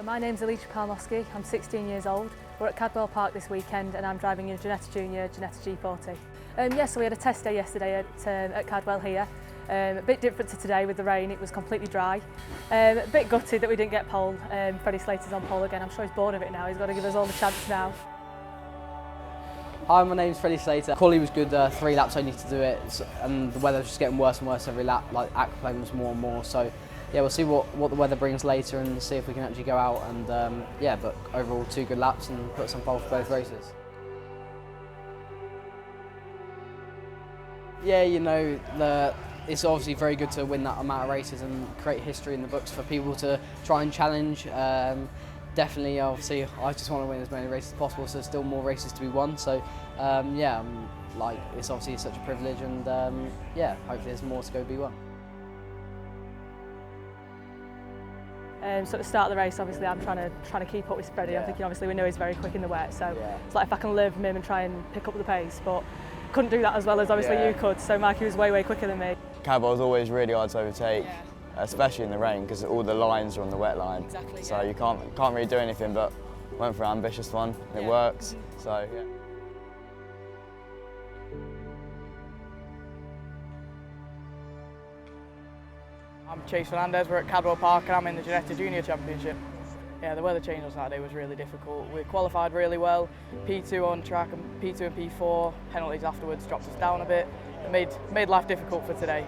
My name's Alicia Karmowski, I'm 16 years old. We're at Cadwell Park this weekend and I'm driving in Ginetta Junior, Ginetta G40. So we had a test day yesterday at Cadwell here. A bit different to today with the rain, it was completely dry. A bit gutted that we didn't get pole. Freddie Slater's on pole again, I'm sure he's bored of it now, he's got to give us all the chance now. Hi, my name's Freddie Slater. Quality was good, 3 laps only to do it, and the weather was just getting worse and worse every lap, like aquaplane was more and more. So yeah, we'll see what the weather brings later and see if we can actually go out and yeah, but overall 2 good laps and put some pole for both races. Yeah, you know, it's obviously very good to win that amount of races and create history in the books for people to try and challenge. Definitely, obviously, I just want to win as many races as possible, so there's still more races to be won. So yeah, like it's obviously such a privilege, and yeah, hopefully there's more to go be won. So at the start of the race, obviously, I'm trying to keep up with Freddie. Yeah. I'm thinking, obviously, we know he's very quick in the wet, so Yeah. it's like if I can learn from him and try and pick up the pace, but couldn't do that as well as obviously Yeah. you could. So Mikey was way quicker than me. Cadwell's always really hard to overtake, Yeah. especially in the rain, because all the lines are on the wet line. Exactly, so yeah. you can't really do anything, but went for an ambitious one. It Yeah. works. So yeah. I'm Hernandez, we're at Cadwell Park and I'm in the Ginetta Junior Championship. Yeah, the weather change on Saturday was really difficult. We qualified really well, P2 on track and P2 and P4, penalties afterwards dropped us down a bit. It made life difficult for today.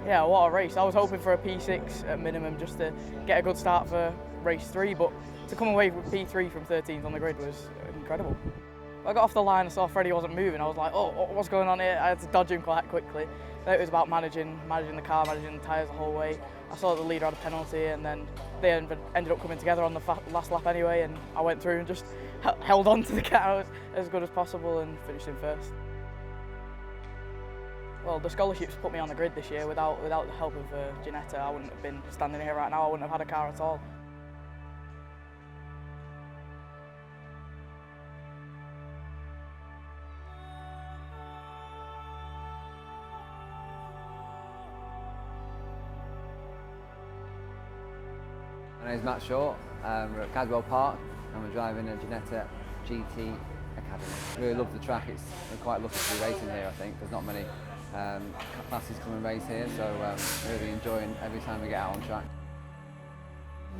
Yeah, what a race. I was hoping for a P6 at minimum just to get a good start for race 3, but to come away with P3 from 13th on the grid was incredible. I got off the line and saw Freddie wasn't moving. I was like, oh, what's going on here? I had to dodge him quite quickly. Then it was about managing the car, managing the tyres the whole way. I saw the leader had a penalty and then they ended up coming together on the last lap anyway, and I went through and just held on to the car as good as possible and finished in first. Well, the scholarships put me on the grid this year. Without the help of Ginetta, I wouldn't have been standing here right now. I wouldn't have had a car at all. My name is Matt Short, we're at Cadwell Park and we're driving a Ginetta GT Academy. Really love the track, we're quite lucky to be racing here I think. There's not many classes come and race here, so really enjoying every time we get out on track.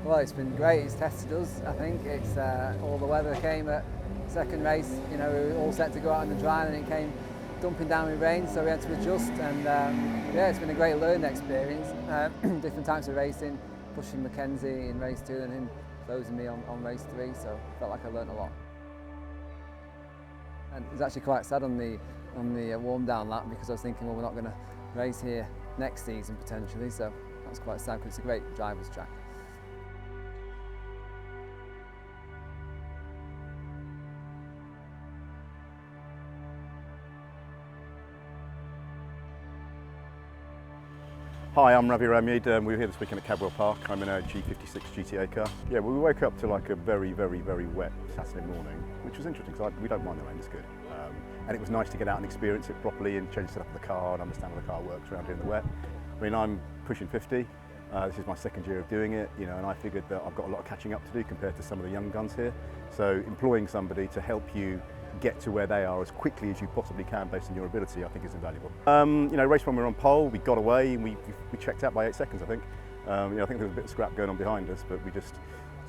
Well, it's been great, it's tested us, I think. It's all the weather came at second race, you know, we were all set to go out on the dry and it came dumping down with rain, so we had to adjust, and yeah, it's been a great learning experience. Different types of racing, pushing Mackenzie in race 2 and him closing me on race 3, so felt like I learned a lot. And it was actually quite sad on the warm down lap because I was thinking, well, we're not going to race here next season potentially, so that was quite sad because it's a great driver's track. Hi, I'm Robbie Ramya. We're here this weekend at Cadwell Park. I'm in a G56 GTA car. Yeah, well, we woke up to like a very wet Saturday morning, which was interesting because we don't mind the rain, it's good. And it was nice to get out and experience it properly and change the setup of the car and understand how the car works around here in the wet. I mean, I'm pushing 50. This is my 2nd year of doing it, you know, and I figured that I've got a lot of catching up to do compared to some of the young guns here. So employing somebody to help you get to where they are as quickly as you possibly can based on your ability, I think is invaluable. You know, race 1 we were on pole, we got away and we checked out by 8 seconds, I think. You know, I think there was a bit of scrap going on behind us, but we just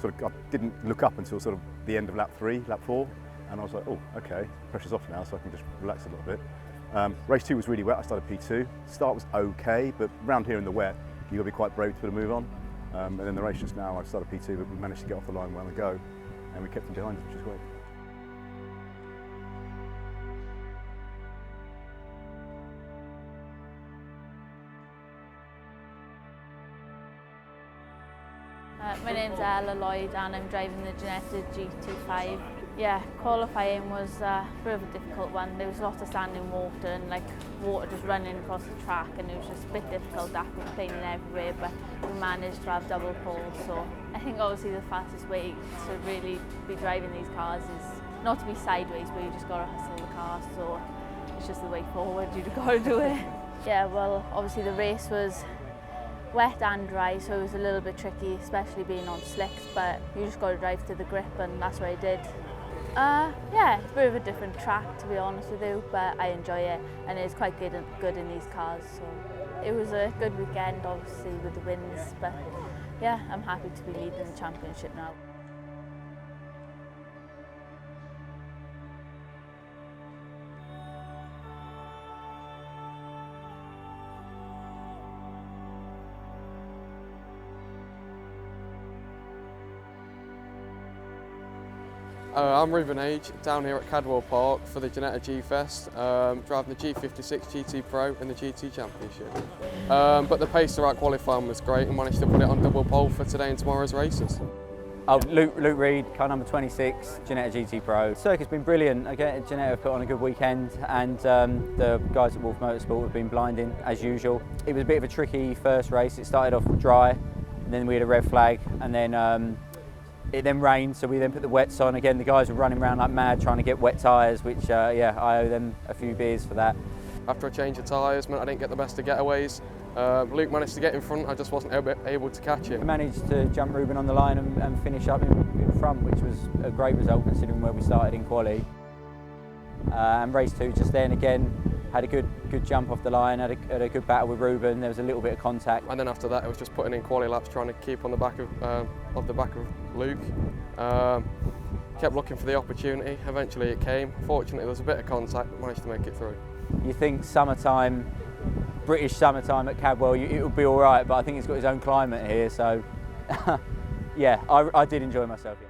I didn't look up until sort of the end of lap 3, lap 4, and I was like, oh, okay, pressure's off now, so I can just relax a little bit. Race 2 was really wet, I started P2. Start was okay, but round here in the wet, you've got to be quite brave to put a move on. And then the race just now, I started P2, but we managed to get off the line well and go, and we kept them behind us, which is great. My name's Lloyd and I'm driving the Ginetta GT5. Yeah, qualifying was a bit of a difficult one. There was lots of standing water and like water just running across the track, and it was just a bit difficult, aquaplaning everywhere, but we managed to have double poles. So I think obviously the fastest way to really be driving these cars is not to be sideways, but you just got to hustle the car. So it's just the way forward, you just got to do it. Yeah, well, obviously the race was wet and dry, so it was a little bit tricky, especially being on slicks, but you just got to drive to the grip, and that's what I did. Yeah, it's a bit of a different track, to be honest with you, but I enjoy it, and it's quite good in these cars. So it was a good weekend, obviously, with the wins, but yeah, I'm happy to be leading the championship now. I'm Ruben Age, down here at Cadwell Park for the Ginetta G-Fest, driving the G56 GT Pro in the GT Championship. But the pace throughout qualifying was great and managed to put it on double pole for today and tomorrow's races. Luke Reed, car number 26, Ginetta GT Pro. The circuit's been brilliant. Again, Ginetta have put on a good weekend, and the guys at Wolf Motorsport have been blinding as usual. It was a bit of a tricky first race. It started off dry, and then we had a red flag, and then it then rained, so we then put the wets on. Again, the guys were running around like mad trying to get wet tyres, which, yeah, I owe them a few beers for that. After a change of tyres meant I didn't get the best of getaways. Luke managed to get in front, I just wasn't able to catch him. We managed to jump Ruben on the line and finish up in front, which was a great result considering where we started in quali. And race 2 just then again had a good jump off the line, had a good battle with Ruben. There was a little bit of contact. And then after that, it was just putting in quali laps, trying to keep on the back of Luke. Kept looking for the opportunity. Eventually, it came. Fortunately, there was a bit of contact, but managed to make it through. You think summertime, British summertime at Cadwell, it would be all right, but I think it's got its own climate here. So, yeah, I did enjoy myself. Yeah.